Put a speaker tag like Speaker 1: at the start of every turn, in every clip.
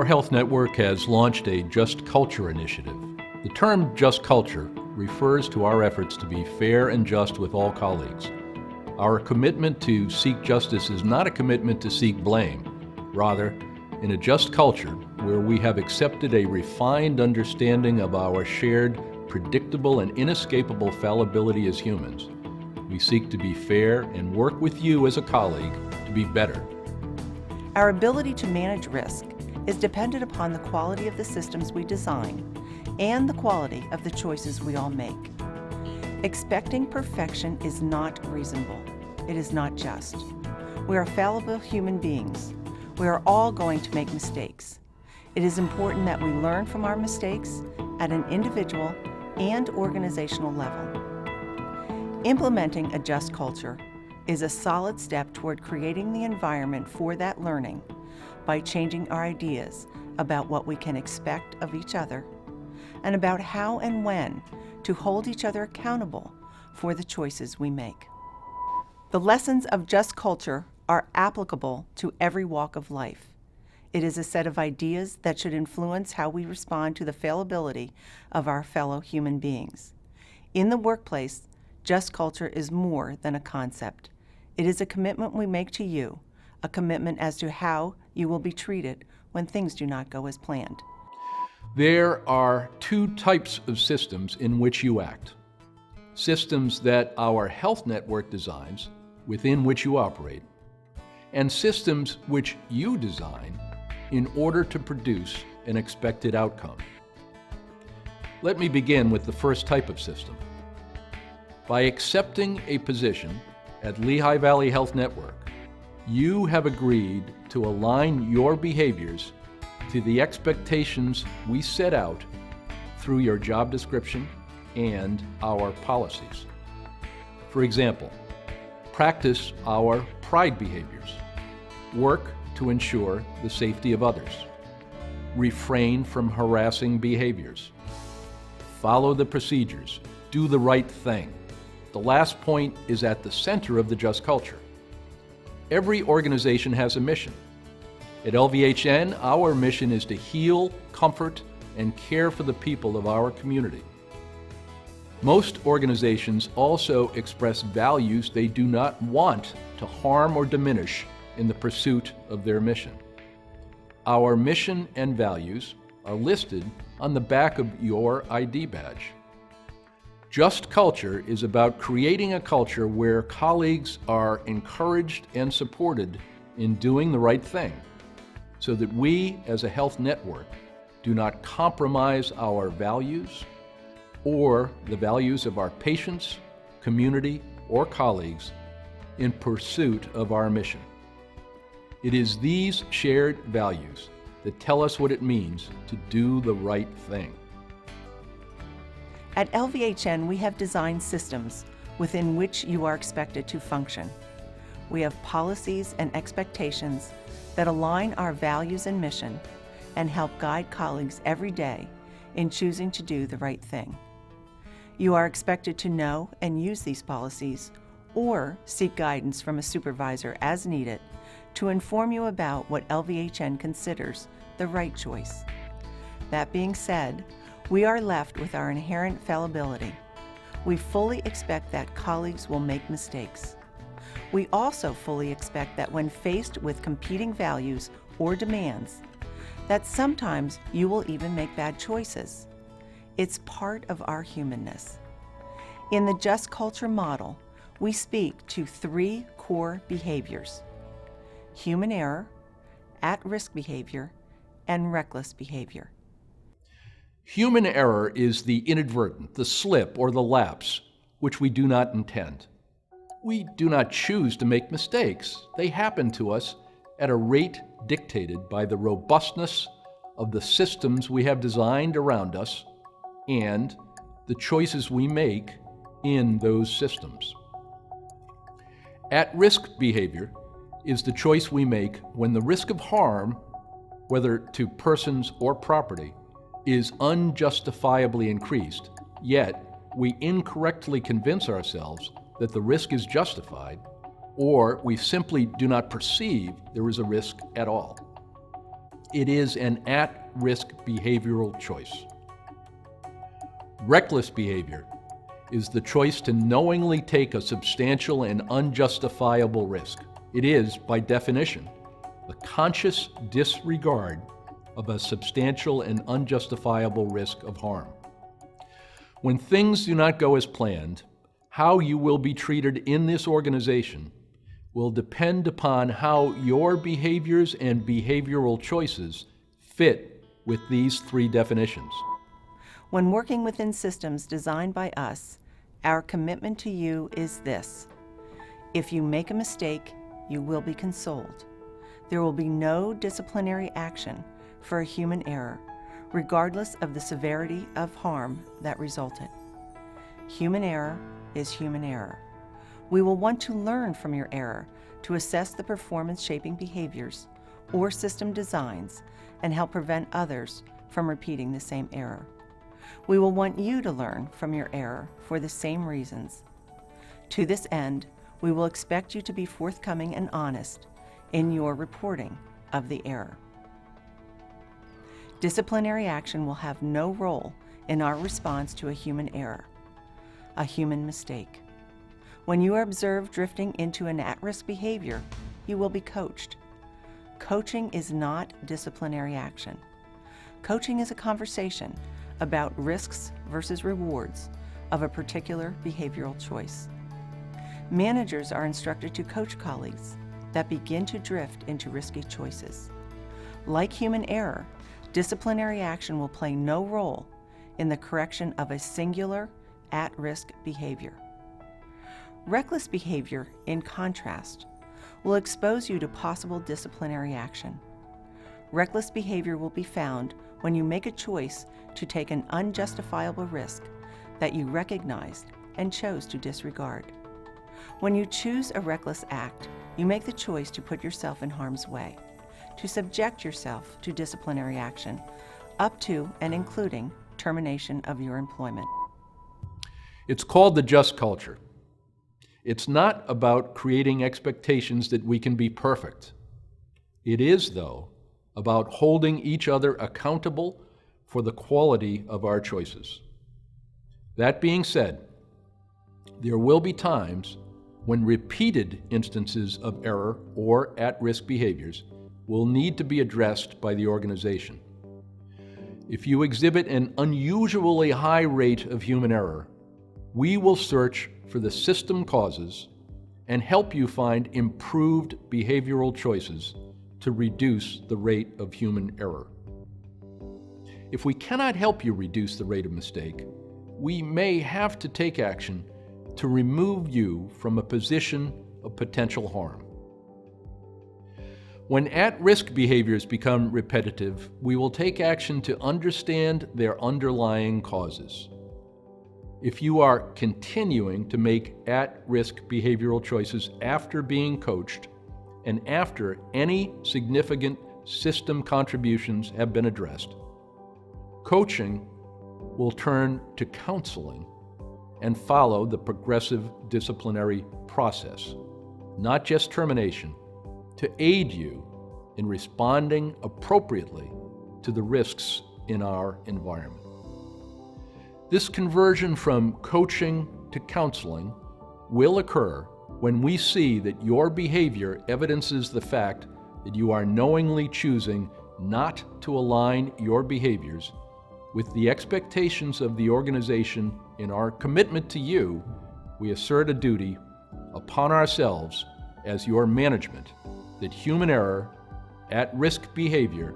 Speaker 1: health network has launched a Just Culture initiative. The term Just Culture refers to our efforts to be fair and just with all colleagues. Our commitment to seek justice is not a commitment to seek blame. Rather, in a just culture where we have accepted a refined understanding of our shared, predictable, and inescapable fallibility as humans, we seek to be fair and work with you as a colleague to be better.
Speaker 2: Our ability to manage risk is dependent upon the quality of the systems we design and the quality of the choices we all make. Expecting perfection is not reasonable. It is not just. We are fallible human beings. We are all going to make mistakes. It is important that we learn from our mistakes at an individual and organizational level. Implementing a just culture is a solid step toward creating the environment for that learning by changing our ideas about what we can expect of each other and about how and when to hold each other accountable for the choices we make. The lessons of just culture are applicable to every walk of life. It is a set of ideas that should influence how we respond to the fallibility of our fellow human beings. In the workplace, just culture is more than a concept. It is a commitment we make to you, a commitment as to how you will be treated when things do not go as planned.
Speaker 1: There are two types of systems in which you act. Systems that our health network designs, within which you operate, and systems which you design in order to produce an expected outcome. Let me begin with the first type of system. By accepting a position at Lehigh Valley Health Network, you have agreed to align your behaviors to the expectations we set out through your job description and our policies. For example, practice our pride behaviors, work to ensure the safety of others, refrain from harassing behaviors, follow the procedures, do the right thing. The last point is at the center of the just culture. Every organization has a mission. At LVHN, our mission is to heal, comfort, and care for the people of our community. Most organizations also express values they do not want to harm or diminish in the pursuit of their mission. Our mission and values are listed on the back of your ID badge. Just culture is about creating a culture where colleagues are encouraged and supported in doing the right thing, so that we as a health network do not compromise our values or the values of our patients, community, or colleagues in pursuit of our mission. It is these shared values that tell us what it means to do the right thing.
Speaker 2: At LVHN, we have designed systems within which you are expected to function. We have policies and expectations that align our values and mission and help guide colleagues every day in choosing to do the right thing. You are expected to know and use these policies or seek guidance from a supervisor as needed to inform you about what LVHN considers the right choice. That being said, we are left with our inherent fallibility. We fully expect that colleagues will make mistakes. We also fully expect that when faced with competing values or demands, that sometimes you will even make bad choices. It's part of our humanness. In the Just Culture model, we speak to three core behaviors: human error, at-risk behavior, and reckless behavior.
Speaker 1: Human error is the inadvertent, the slip, or the lapse, which we do not intend. We do not choose to make mistakes. They happen to us at a rate dictated by the robustness of the systems we have designed around us and the choices we make in those systems. At-risk behavior is the choice we make when the risk of harm, whether to persons or property, is unjustifiably increased, yet we incorrectly convince ourselves that the risk is justified, or we simply do not perceive there is a risk at all. It is an at-risk behavioral choice. Reckless behavior is the choice to knowingly take a substantial and unjustifiable risk. It is, by definition, the conscious disregard of a substantial and unjustifiable risk of harm. When things do not go as planned, how you will be treated in this organization will depend upon how your behaviors and behavioral choices fit with these three definitions.
Speaker 2: When working within systems designed by us, our commitment to you is this: if you make a mistake, you will be consoled. There will be no disciplinary action for a human error, regardless of the severity of harm that resulted. Human error is human error. We will want to learn from your error to assess the performance-shaping behaviors or system designs and help prevent others from repeating the same error. We will want you to learn from your error for the same reasons. To this end, we will expect you to be forthcoming and honest in your reporting of the error. Disciplinary action will have no role in our response to a human error, a human mistake. When you are observed drifting into an at-risk behavior, you will be coached. Coaching is not disciplinary action. Coaching is a conversation about risks versus rewards of a particular behavioral choice. Managers are instructed to coach colleagues that begin to drift into risky choices. Like human error, disciplinary action will play no role in the correction of a singular at-risk behavior. Reckless behavior, in contrast, will expose you to possible disciplinary action. Reckless behavior will be found when you make a choice to take an unjustifiable risk that you recognized and chose to disregard. When you choose a reckless act, you make the choice to put yourself in harm's way, to subject yourself to disciplinary action, up to and including termination of your employment.
Speaker 1: It's called the just culture. It's not about creating expectations that we can be perfect. It is, though, about holding each other accountable for the quality of our choices. That being said, there will be times when repeated instances of error or at-risk behaviors will need to be addressed by the organization. If you exhibit an unusually high rate of human error, we will search for the system causes and help you find improved behavioral choices to reduce the rate of human error. If we cannot help you reduce the rate of mistake, we may have to take action to remove you from a position of potential harm. When at-risk behaviors become repetitive, we will take action to understand their underlying causes. If you are continuing to make at-risk behavioral choices after being coached and after any significant system contributions have been addressed, coaching will turn to counseling and follow the progressive disciplinary process, not just termination, to aid you in responding appropriately to the risks in our environment. This conversion from coaching to counseling will occur when we see that your behavior evidences the fact that you are knowingly choosing not to align your behaviors with the expectations of the organization. In our commitment to you, we assert a duty upon ourselves as your management that human error, at-risk behavior,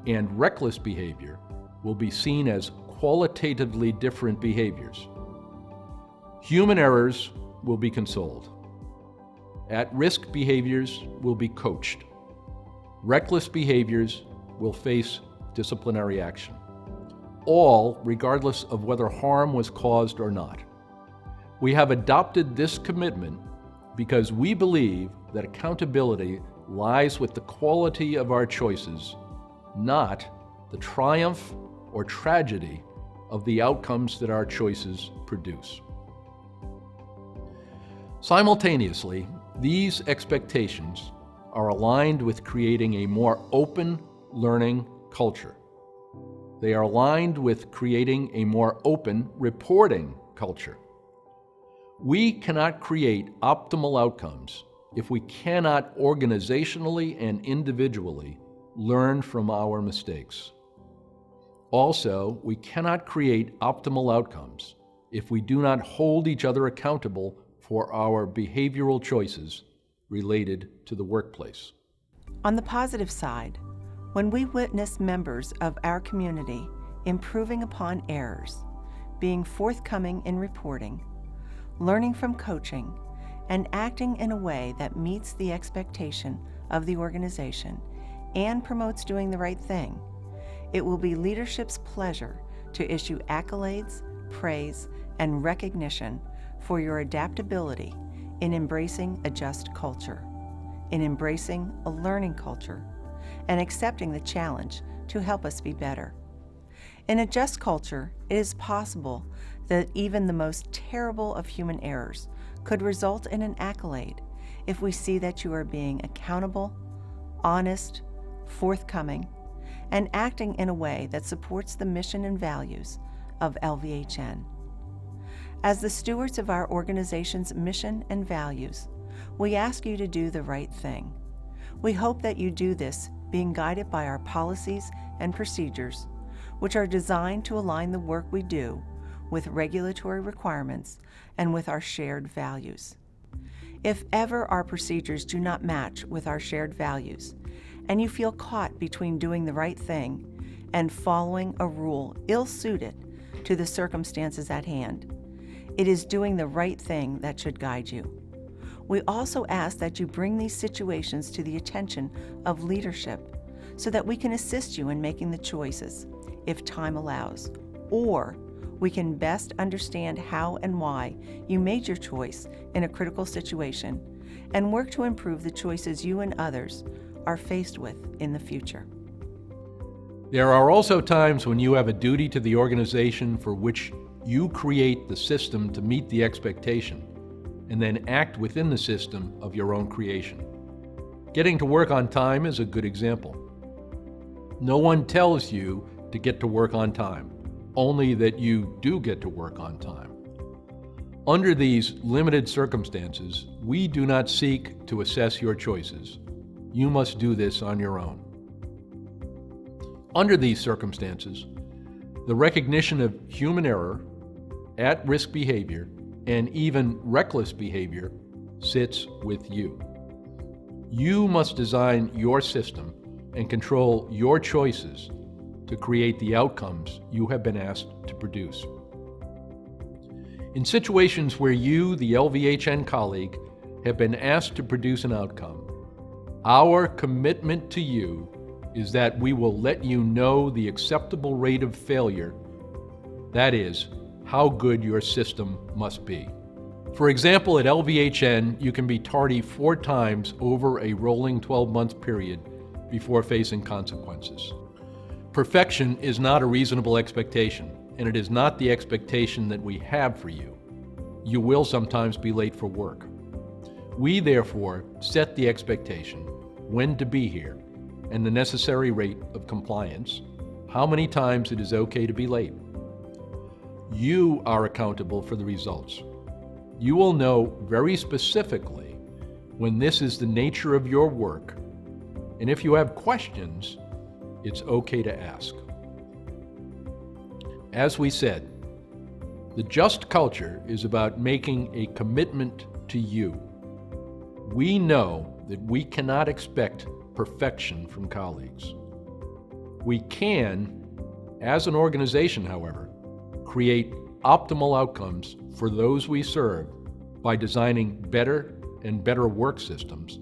Speaker 1: and reckless behavior will be seen as qualitatively different behaviors. Human errors will be consoled. At-risk behaviors will be coached. Reckless behaviors will face disciplinary action, all regardless of whether harm was caused or not. We have adopted this commitment because we believe that accountability lies with the quality of our choices, not the triumph or tragedy of the outcomes that our choices produce. Simultaneously, these expectations are aligned with creating a more open, learning culture. They are aligned with creating a more open reporting culture. We cannot create optimal outcomes if we cannot organizationally and individually learn from our mistakes. Also, we cannot create optimal outcomes if we do not hold each other accountable for our behavioral choices related to the workplace.
Speaker 2: On the positive side, when we witness members of our community improving upon errors, being forthcoming in reporting, learning from coaching, and acting in a way that meets the expectation of the organization and promotes doing the right thing, it will be leadership's pleasure to issue accolades, praise, and recognition for your adaptability in embracing a just culture, in embracing a learning culture, and accepting the challenge to help us be better. In a just culture, it is possible that even the most terrible of human errors could result in an accolade if we see that you are being accountable, honest, forthcoming, and acting in a way that supports the mission and values of LVHN. As the stewards of our organization's mission and values, we ask you to do the right thing. We hope that you do this being guided by our policies and procedures, which are designed to align the work we do with regulatory requirements and with our shared values. If ever our procedures do not match with our shared values, and you feel caught between doing the right thing and following a rule ill-suited to the circumstances at hand, it is doing the right thing that should guide you. We also ask that you bring these situations to the attention of leadership so that we can assist you in making the choices, if time allows, or we can best understand how and why you made your choice in a critical situation and work to improve the choices you and others are faced with in the future.
Speaker 1: There are also times when you have a duty to the organization for which you create the system to meet the expectation and then act within the system of your own creation. Getting to work on time is a good example. No one tells you to get to work on time, only that you do get to work on time. Under these limited circumstances, we do not seek to assess your choices. You must do this on your own. Under these circumstances, the recognition of human error, at-risk behavior, and even reckless behavior sits with you. You must design your system and control your choices to create the outcomes you have been asked to produce. In situations where you, the LVHN colleague, have been asked to produce an outcome, our commitment to you is that we will let you know the acceptable rate of failure, that is, how good your system must be. For example, at LVHN, you can be tardy 4 times over a rolling 12-month period before facing consequences. Perfection is not a reasonable expectation, and it is not the expectation that we have for you. You will sometimes be late for work. We, therefore, set the expectation when to be here and the necessary rate of compliance, how many times it is okay to be late. You are accountable for the results. You will know very specifically when this is the nature of your work, and if you have questions, it's okay to ask. As we said, the just culture is about making a commitment to you. We know that we cannot expect perfection from colleagues. We can, as an organization, however, create optimal outcomes for those we serve by designing better and better work systems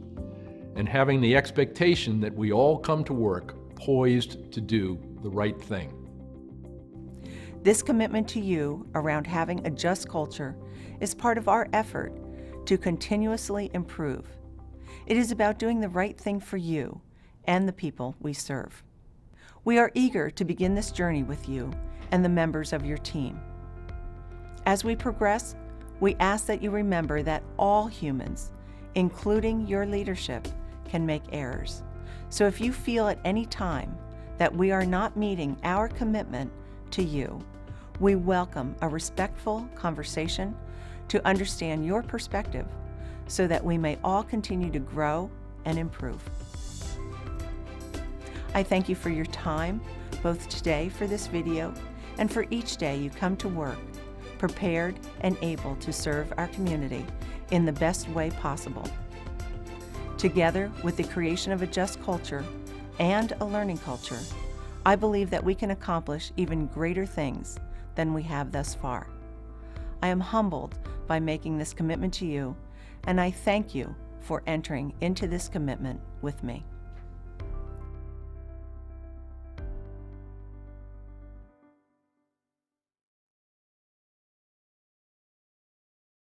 Speaker 1: and having the expectation that we all come to work poised to do the right thing.
Speaker 2: This commitment to you around having a just culture is part of our effort to continuously improve. It is about doing the right thing for you and the people we serve. We are eager to begin this journey with you and the members of your team. As we progress, we ask that you remember that all humans, including your leadership, can make errors, So if you feel at any time that we are not meeting our commitment to you, we welcome a respectful conversation to understand your perspective so that we may all continue to grow and improve. I thank you for your time, both today for this video and for each day you come to work, prepared and able to serve our community in the best way possible. Together with the creation of a just culture and a learning culture, I believe that we can accomplish even greater things than we have thus far. I am humbled by making this commitment to you, and I thank you for entering into this commitment with me.